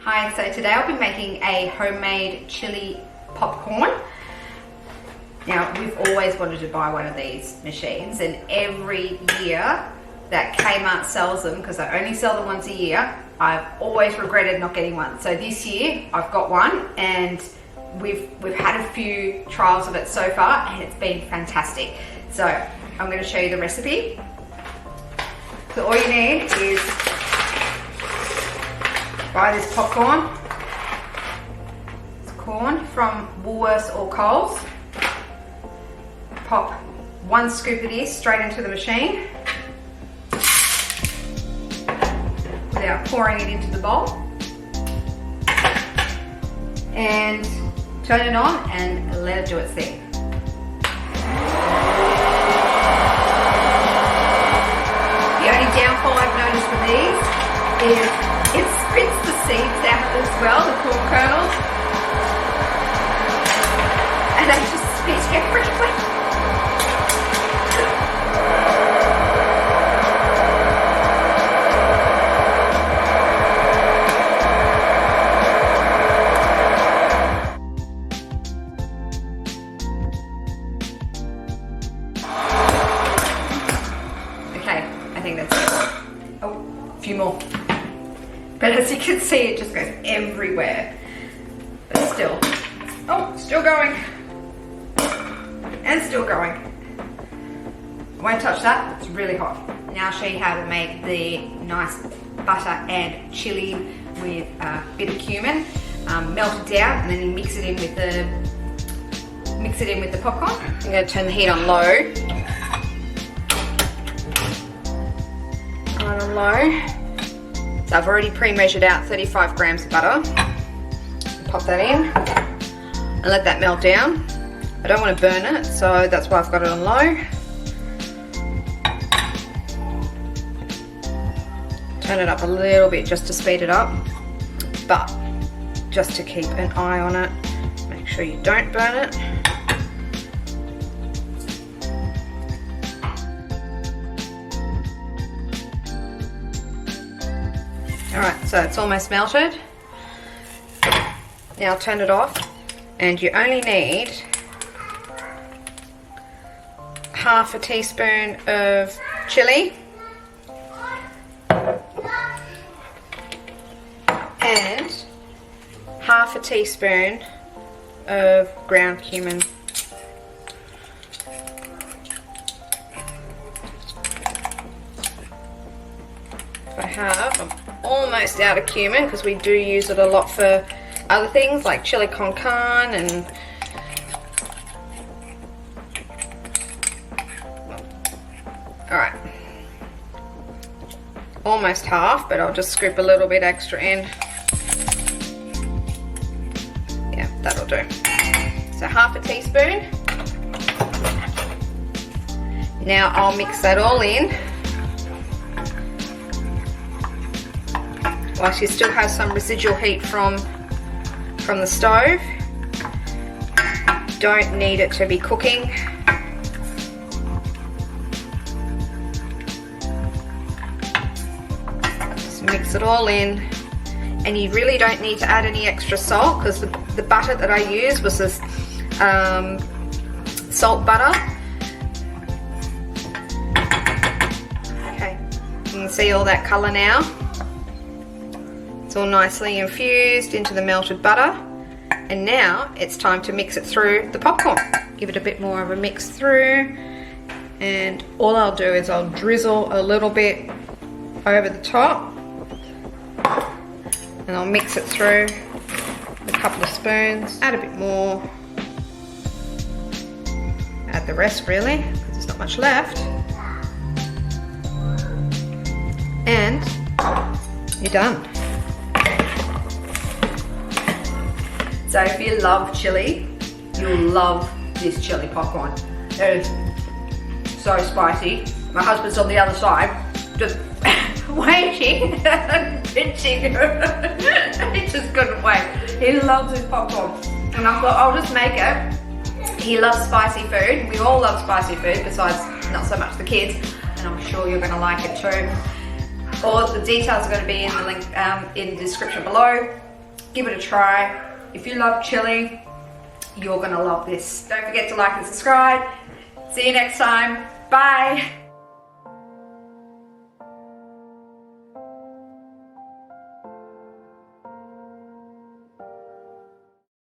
Hi, so today I'll be making a homemade chili popcorn. Now, we've always wanted to buy one of these machines, and every year that Kmart sells them, because they only sell them once a year, I've always regretted not getting one. So this year I've got one, and we've had a few trials of it so far, and it's been fantastic. So I'm going to show you the recipe. So all you need is buy this popcorn. It's corn from Woolworths or Coles. Pop 1 scoop of this straight into the machine without pouring it into the bowl. And turn it on and let it do its thing. The only downfall I've noticed with these is it spits the seeds out as well, the corn kernels, and they just spit everywhere. Okay, I think that's it. Oh, a few more. But as you can see, it just goes everywhere. But still, oh, still going. And still going. I won't touch that, it's really hot. Now I'll show you how to make the nice butter and chili with a bit of cumin. Melt it down and then you mix it in with the popcorn. I'm going to turn the heat on low. On low. So I've already pre-measured out 35 grams of butter. Pop that in and let that melt down. I don't want to burn it, so that's why I've got it on low. Turn it up a little bit just to speed it up, but just to keep an eye on it. Make sure you don't burn it. Alright, so it's almost melted. Now I'll turn it off, and you only need half a teaspoon of chili and half a teaspoon of ground cumin. I'm almost out of cumin because we do use it a lot for other things like chili con carne and alright, almost half, but I'll just scoop a little bit extra in. Yeah, that'll do. So half a teaspoon. Now I'll mix that all in while she still has some residual heat from the stove. Don't need it to be cooking. Just mix it all in, and you really don't need to add any extra salt because the butter that I used was this salt butter. Okay, you can see all that colour now. It's all nicely infused into the melted butter, and now it's time to mix it through the popcorn. Give it a bit more of a mix through, and all I'll do is I'll drizzle a little bit over the top, and I'll mix it through with a couple of spoons. Add a bit more. Add the rest really, because there's not much left. And you're done. So if you love chili, you'll love this chili popcorn. It is so spicy. My husband's on the other side, just waiting and pinching. He just couldn't wait. He loves his popcorn. And I thought, I'll just make it. He loves spicy food. We all love spicy food, besides not so much the kids. And I'm sure you're going to like it too. All of the details are going to be in the link in the description below. Give it a try. If you love chili, you're gonna love this. Don't forget to like and subscribe. See you next time. Bye.